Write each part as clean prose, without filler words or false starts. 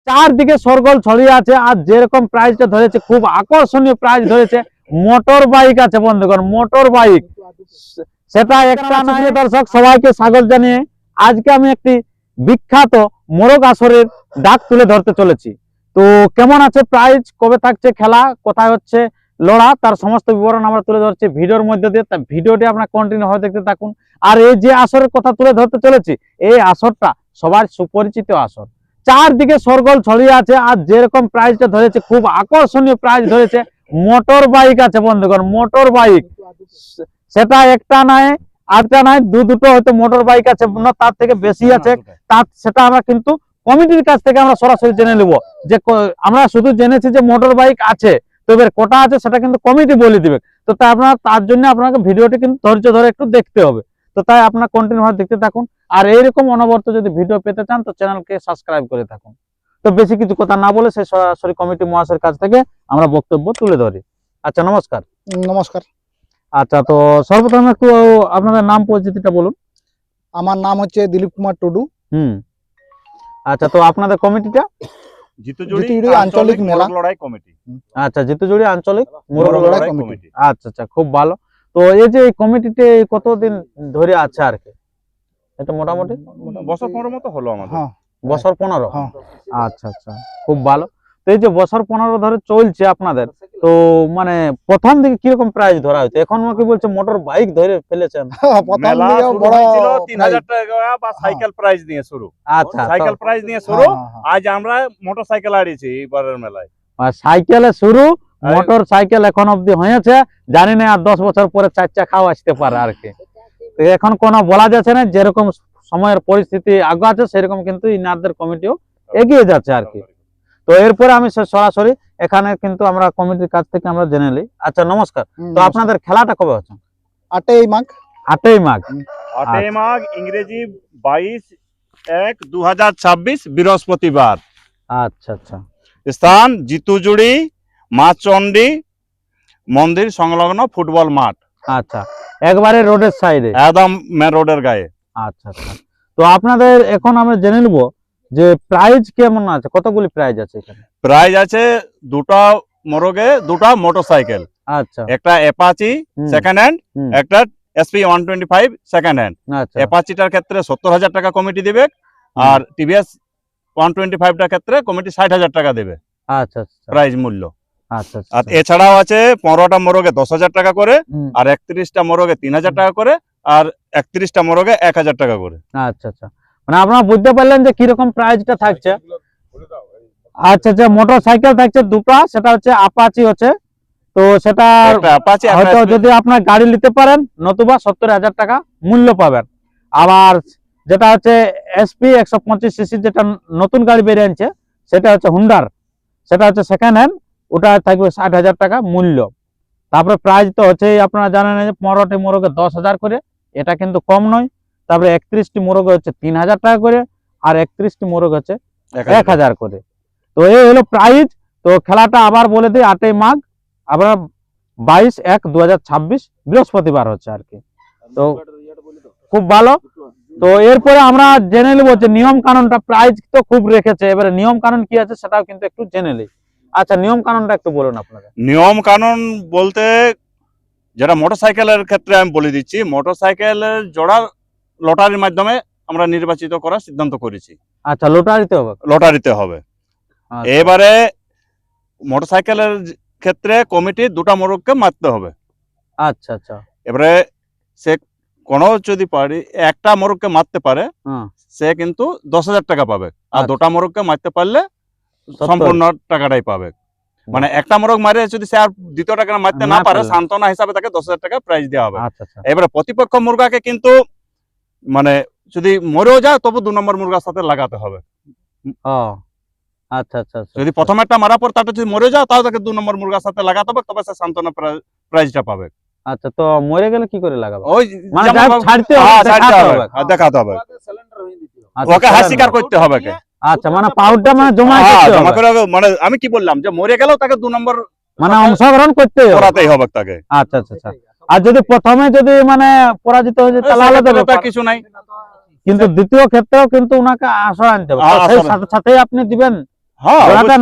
চারদিকে সরগোল ছড়িয়ে আছে। আর যেরকম প্রাইসটা ধরেছে, খুব আকর্ষণীয় প্রাইস ধরেছে। মোটর বাইক আছে বন্ধুগণ, মোটর বাইক, সেটা একটা নয়। দর্শক সবাইকে স্বাগত জানিয়ে আজকে আমি একটি বিখ্যাত মোরগ আসরের ডাক তুলে ধরতে চলেছি। তো কেমন আছে প্রাইস, কবে থাকছে খেলা, কোথায় হচ্ছে লড়া, তার সমস্ত বিবরণ আমরা তুলে ধরছি ভিডিওর মধ্যে দিয়ে। তা ভিডিওটি আপনারা কন্টিনিউ হয়ে দেখতে থাকুন। আর এই যে আসরের কথা তুলে ধরতে চলেছি, এই আসরটা সবার সুপরিচিত আসর। চারদিকে সরগোল ছড়িয়ে আছে। আর যেরকম প্রাইসটা ধরেছে, খুব আকর্ষণীয় প্রাইস ধরেছে। মোটর বাইক আছে বন্ধুগণ, মোটর বাইক, সেটা একটা নয়, আটটা নয়, দুটো হয়তো মোটর বাইক আছে, না তার থেকে বেশি আছে। সেটা আমরা কিন্তু কমিটির কাছ থেকে আমরা সরাসরি জেনে নেব। যে আমরা শুধু জেনেছি যে মোটর বাইক আছে, তো এবার কোটা আছে সেটা কিন্তু কমিটি বলে দিবে। তো তাই আপনার তার জন্য আপনাকে ভিডিওটি কিন্তু ধৈর্য ধরে একটু দেখতে হবে। তো তাই আপনার কন্টিনিউ ভাবে দেখতে থাকুন। আর এইরকম অনবরত যদি ভিডিও পেতে চান, তো চ্যানেলকে সাবস্ক্রাইব করে থাকুন। তো বেশি কিছু কথা না বলে সেই সরাসরি কমিটি মহাশয়ের কাছ থেকে আমরা বক্তব্য তুলে ধরি। আচ্ছা, নমস্কার। নমস্কার। আচ্ছা, তো সর্বপ্রথম একটু আপনাদের নাম পরিচিতিটা বলুন। আমার নাম হচ্ছে দিলীপ কুমার টুডু। আচ্ছা, তো আপনাদের কমিটিটা? জিতুজুড়ি আঞ্চলিক মেলা লড়াই কমিটি। আচ্ছা, জিতুজুড়ি আঞ্চলিক মোরগ লড়াই কমিটি। আচ্ছা আচ্ছা, খুব ভালো। তো এই যে এই কমিটিতে কতদিন ধরে আছে আর কি? এটা মোটামুটি বছর 15 মতো হলো আমাদের। বছর 15। আচ্ছা আচ্ছা, খুব ভালো। তো এই যে বছর 15 ধরে চলছে আপনাদের, তো মানে প্রথম দিকে কিরকম প্রাইস ধরা হয়েছে? এখন কি বলছে মোটর বাইক ধরে ফেলেছেন? মেলা বড় ছিল 3000 টাকা বা সাইকেল প্রাইস দিয়ে শুরু। আচ্ছা, সাইকেল প্রাইস দিয়ে শুরু। আজ আমরা মোটরসাইকেল আড়িয়েছি এবারের মেলায়। সাইকেলে শুরু, মোটর সাইকেল এখন অবধি হয়েছে। জানি না আর 10 বছর পরে 4 চাকাও আসতে পারে আর কি। তো এখন কোনো বলা যাচ্ছে না, যেরকম সময়ের পরিস্থিতি আগে আছে সেরকম কিন্তু ইনারদের কমিটিও এগিয়ে যাচ্ছে আর কি। তো এরপরে আমি সরাসরি এখানে কিন্তু আমরা কমিটির কাছ থেকে আমরা জেনে নিই। আচ্ছা, নমস্কার। তো আপনাদের খেলাটা কবে হচ্ছে? 8ই মাঘ। 8ই মাঘ। 8ই মাঘ ইংরেজি 22/1/2026 বৃহস্পতিবার। আচ্ছা আচ্ছা। স্থান জিতুজুড়ি মা চণ্ডী মন্দির সংলগ্ন ফুটবল মাঠ। আচ্ছা, একবারে রোডের সাইডে, একদম মেন রোডের গায়ে। আচ্ছা আচ্ছা। তো আপনাদের এখন আমরা জেনে নেব যে প্রাইজ কেমন আছে, কতগুলি প্রাইজ আছে এখানে? প্রাইজ আছে দুটো মোরগে, দুটো মোটরসাইকেল। আচ্ছা, একটা অ্যাপাচি সেকেন্ড হ্যান্ড, একটা SP 125 সেকেন্ড হ্যান্ড। আচ্ছা, অ্যাপাচিটার ক্ষেত্রে 70,000 টাকা কমিটি দিবে, আর TVS 125টার ক্ষেত্রে কমিটি 60,000 টাকা দেবে। আচ্ছা আচ্ছা, প্রাইজ মূল্য। আচ্ছা আচ্ছা। আর এছাড়াও আছে 15টা মোরগে 10,000 টাকা করে, আর 31টা মোরগে 3,000 টাকা করে, আর 31টা মোরগে 1,000 টাকা করে। আচ্ছা আচ্ছা, মানে আপনারা বুঝতে পারলেন যে কিরকম প্রাইজটা থাকছে। আচ্ছা আচ্ছা, মোটর সাইকেল থাকছে দুটো, সেটা হচ্ছে আপাচি হচ্ছে। তো সেটা হয়তো যদি আপনার গাড়ি নিতে পারেন, নতুবা 70,000 টাকা মূল্য পাবেন। আবার যেটা হচ্ছে SP 125cc যেটা নতুন গাড়ি বেরিয়ে আনছে, সেটা হচ্ছে হুন্ডার, সেটা হচ্ছে সেকেন্ড হ্যান্ড, ওটা থাকবে 60,000 টাকা মূল্য। তারপরে প্রাইস তো হচ্ছে আপনারা জানেন যে 15টি মোরগে 10,000 করে, এটা কিন্তু কম নয়। তারপরে 31টি মোরগে হচ্ছে 3,000 টাকা করে, আর 31টি মোরগ হচ্ছে 1,000 করে। তো এই হলো প্রাইস। তো খেলাটা আবার বলে দিই, 8ই মাঘ, আবার 22/1/2026 বৃহস্পতিবার হচ্ছে আর কি। তো খুব ভালো। তো এরপরে আমরা জেনে নেব যে নিয়ম কানুনটা। প্রাইজ তো খুব রেখেছে, এবারে নিয়ম কানুন কি আছে সেটাও কিন্তু একটু জেনে নিই। আচ্ছা, নিয়ম কানুনটা একটু বলুন আপনাদের। নিয়ম কানুন বলতে যেটা মোটরসাইকেলের ক্ষেত্রে আমি বলে দিচ্ছি, মোটরসাইকেলের জোড়া লটারির মাধ্যমে আমরা নির্বাচিত করার সিদ্ধান্ত করেছি। আচ্ছা, লটারিতে হবে? লটারিতে হবে। এবারে মোটরসাইকেলের ক্ষেত্রে কমিটি দুটো মোরগকে মারতে হবে। আচ্ছা আচ্ছা। এবারে সে কোনো যদি পারে একটা মোরগকে মারতে পারে, সে কিন্তু 10,000 টাকা পাবে, আর দুটা মোরগকে মারতে পারলে সম্পূর্ণ টাকাটাই পাবে। মানে একটা মোরগ মারে যদি সে আর দ্বিতীয় টাকা মারতে না পারে, সান্ত্বনা হিসাবে তাকে 10,000 টাকা প্রাইজ দেওয়া হবে। এবারে প্রতিপক্ষ মুরগাকে কিন্তু মানে যদি মরেও যায় তবু 2 নম্বর মুরগার সাথে লাগাতে হবে। আচ্ছা আচ্ছা। যদি প্রথম একটা মারার পর তাটা যদি মরে যায়, তাহলে তাকে 2 নম্বর মুরগার সাথে লাগাতে হবে, তবে সে সান্ত্বনা প্রাইজটা পাবে। আচ্ছা, তো মরে গেলে কি করে লাগাবো? ওই মানে ছাড়তে হবে, দেখাতে হবে, ওকে হাত স্বীকার করতে হবে। আচ্ছা, মানে পাউডারটা মানে জমা করে, মানে আমি কি বললাম যে মরে গেলেও তাকে 2 নম্বর মানে অংশগ্রহণ করাতেই হবে তাকে। আচ্ছা আচ্ছা। আর যদি প্রথমে যদি মানে পরাজিত হয়ে যায় তাহলে আলাদা কিছু নাই, কিন্তু দ্বিতীয় ক্ষেত্রেও কিন্তু উনাকে আসর আনতে হবে, সেই সাথে সাথে আপনি দিবেন। হ্যাঁ জোড়াটা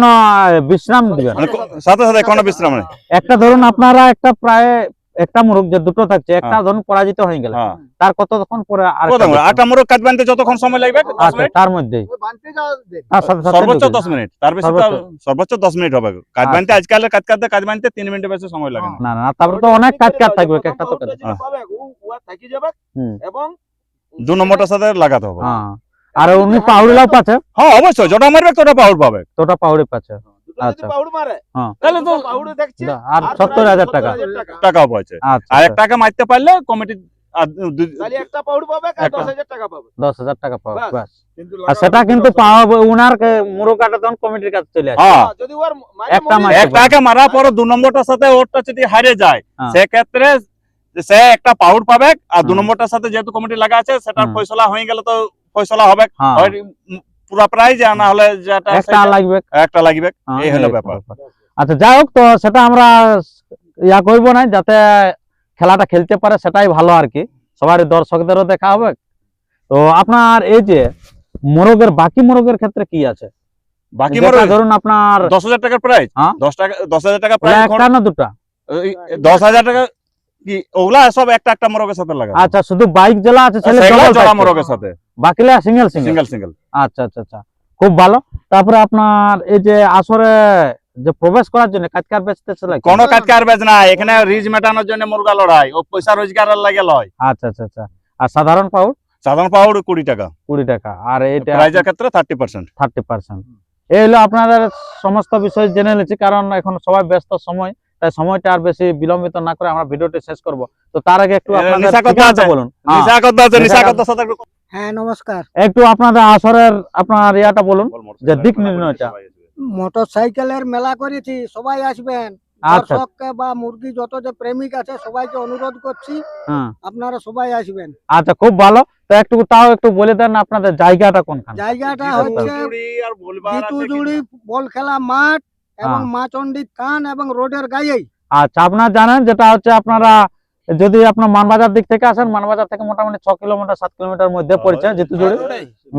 বিশ্রাম দিবেন। মানে সাথে সাথে কোনো বিশ্রাম নেই। একটা ধরুন আপনারা একটা প্রায় একটা মুরগ যে দুটো থাকছে, একটা ধরুন পরাজিত হয়ে গেল, হ্যাঁ তার কতক্ষণ পরে আর আটা মোরগ কাজ বানতে যতক্ষণ সময় লাগবে 10 আচ্ছা মিনিট, তার মধ্যেই তার সাথে সাথে সর্বোচ্চ ঢুকে 10 মিনিট, তার বেশি তো সর্বোচ্চ। সর্বোচ্চ 10 মিনিট হবে কাজ আচ্ছা। বানতে। আজকাল কাজ করতে কাজ বানতে 3 মিনিটের বেশি সময় লাগে না। না না তারপরে তো অনেক কাজ থাকবে একটা তো কাজ। হুম। এবং 2 নম্বরটার সাথে লাগাতে হবে। হ্যাঁ আর উনি পাউড়িলাও পাচ্ছে, হ্যাঁ অবশ্যই, যেটা মারবে তোটা পাউড পাবে। তোটা পাউড়ি পাচ্ছে। আচ্ছা। হ্যাঁ। তাহলে তো আর 70,000 টাকা। টাকাও পাচ্ছে। আচ্ছা আর 1 টাকা মারতে পারলে কমিটি একটা পাউড পাবে আর একটা। 10,000 টাকা পাবে। 10,000 টাকা পাবে বাস। বাস। কিন্তু আর সেটা কিন্তু পাওয়া উনার মুরগাটা তখন কমিটির কাছে চলে আসে। হ্যাঁ যদি ওর একটা মরে মাস- যায়, 1 টাকা মারার পরে 2 নম্বরটার সাথে ওরটা যদি হারিয়ে যায় হ্যাঁ। সেক্ষেত্রে সে একটা পাউড পাবে। আর 2 হুম। নম্বরটার সাথে যেহেতু কমিটি লাগা আছে সেটার হুম। ফয়সালা হয়ে গেলে তো ফয়সালা হবে। হ্যাঁ হয় পুরা প্রাইজ না হলে যেটা একটা লাগবে। একটা লাগবে। হ্যাঁ, এই হলো এই ব্যাপার। আচ্ছা যাই হোক, তো সেটা আমরা ইয়া করব না, যাতে খেলাটা খেলতে পারে সেটাই ভালো আর কি, সবার দর্শকদেরও দেখা হবে। তো আপনার এই যে মোরগের বাকি মোরগের ক্ষেত্রে কি আছে? বাকি যেটা মোরগ ধরুন আপনার 10,000 টাকার প্রাইজ। হ্যাঁ। 10,000 টাকা ওগুলা প্রাইজ। একটা না দুটা? 10,000 টাকা কি ওগুলা সব একটা একটা মোরগের সাথে লাগা। আচ্ছা শুধু বাইক জেলা আছে ছেলে সেগুলা double জোড়া থাকছে। মোরগের সাথে Bakila single single. Single single. আচ্ছা আচ্ছা আচ্ছা খুব ভালো। তারপরে আপনার এই যে আসরে যে প্রবেশ করার জন্য কাজকার বেচতেছে নাকি? কোনো কাজ কারবাজ না, এখানে রিজ মেটানোর জন্য মুরগা লড়াই, ও পয়সা রোজগারের লাগে লয়। আচ্ছা আচ্ছা আচ্ছা। আর সাধারণ পাউড সাধারণ পাউড 20 টাকা, 20 টাকা। আর এটা প্রাইজের ক্ষেত্রে 30%। 30%। এই হলো আপনাদের সমস্ত বিষয় জেনে নিচ্ছি, কারণ এখন সবাই ব্যস্ত সময়, তাই সময়টা আর বেশি বিলম্বিত না করে আমরা ভিডিওটি শেষ করব। তো তার আগে একটু আপনাদের নিশা কথা ঠিকানাটা আছে। বলুন। হ্যাঁ, নিশা কথা আছে, নিশা নিশা কথার সাথে একটু হ্যাঁ নমস্কার। একটু আপনাদের আসরের আপনার ইয়াটা বলুন, যে দিক নির্ণয়টা। মোটরসাইকেলের মেলা করেছি, সবাই আসবেন। আচ্ছা। দর্শককে বা মুরগি যত যে প্রেমিক আছে সবাইকে অনুরোধ করছি হ্যাঁ আপনারা সবাই আসবেন। আচ্ছা খুব ভালো। তো একটু তাও একটু বলে দেন আপনাদের জায়গাটা কোনখানে? জায়গাটা আচ্ছা। হচ্ছে আর বলবার আছে জিতুজুড়ি কিনা? বল খেলা মাঠ এবং হ্যাঁ। মাচন্ডি কান এবং রোডের গায়েই। আচ্ছা আপনারা জানেন যেটা হচ্ছে, আপনারা যদি আপনার মানবাজার দিক থেকে আসেন, মানবাজার থেকে মোটামুটি 6 কিলোমিটার 7 কিলোমিটার মধ্যে পড়ছে জিতুজুড়ি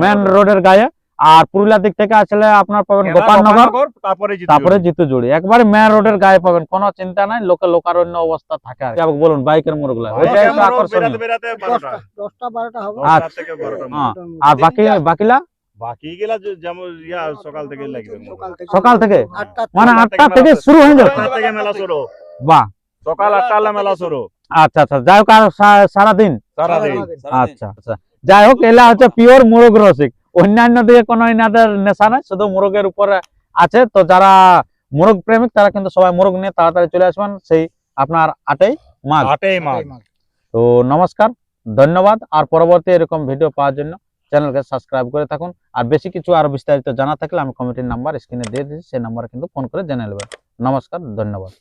মেন রোডের গায়ে। আর পুরুলিয়ার দিক থেকে আসলে আপনার পাবেন গোপালনগর, তারপরে জিতুজুড়ি, একবারে মেন রোডের গায়ে পাবেন, কোনো চিন্তা নাই। লোকে লোকারণ্য অবস্থা থাকে আর কি। আবার বলুন বাইকের মোরগুলা ওইটা একটু আকর্ষণীয়। 10টা 12টা হবে। আচ্ছা। হ্যাঁ। আর বাকিলা বাকি গেলা যেমন সকাল থেকে লাগবে। সকাল থেকে আটটা মানে সকাল 8টা থেকে থেকে মেলা শুরু হয়ে যাবে। 8টা থেকে মেলা শুরু, বাহ। সকাল 8টা হলে মেলা শুরু, আচ্ছা আচ্ছা যাই হোক, আর সারাদিন। সারাদিন। আচ্ছা আচ্ছা যাই হোক, এলা হচ্ছে পিওর মোরগ রসিক, অন্যান্য দিকে কোনো এনাদের নেশা নাই, শুধু মোরগের উপরে আছে। তো যারা মোরগ প্রেমিক তারা কিন্তু সবাই মোরগ নিয়ে তাড়াতাড়ি চলে আসবেন সেই আপনার 8ই মাঘ। 8ই মাঘ। তো নমস্কার, ধন্যবাদ। আর পরবর্তী এরকম ভিডিও পাওয়ার জন্য চ্যানেলকে সাবস্ক্রাইব করে থাকুন। আর বেশি কিছু আর বিস্তারিত জানা থাকলে আমি কমিটির নাম্বার স্ক্রিনে দিয়ে দিচ্ছি, সেই নাম্বারে কিন্তু ফোন করে জেনে নেবেন। নমস্কার, ধন্যবাদ।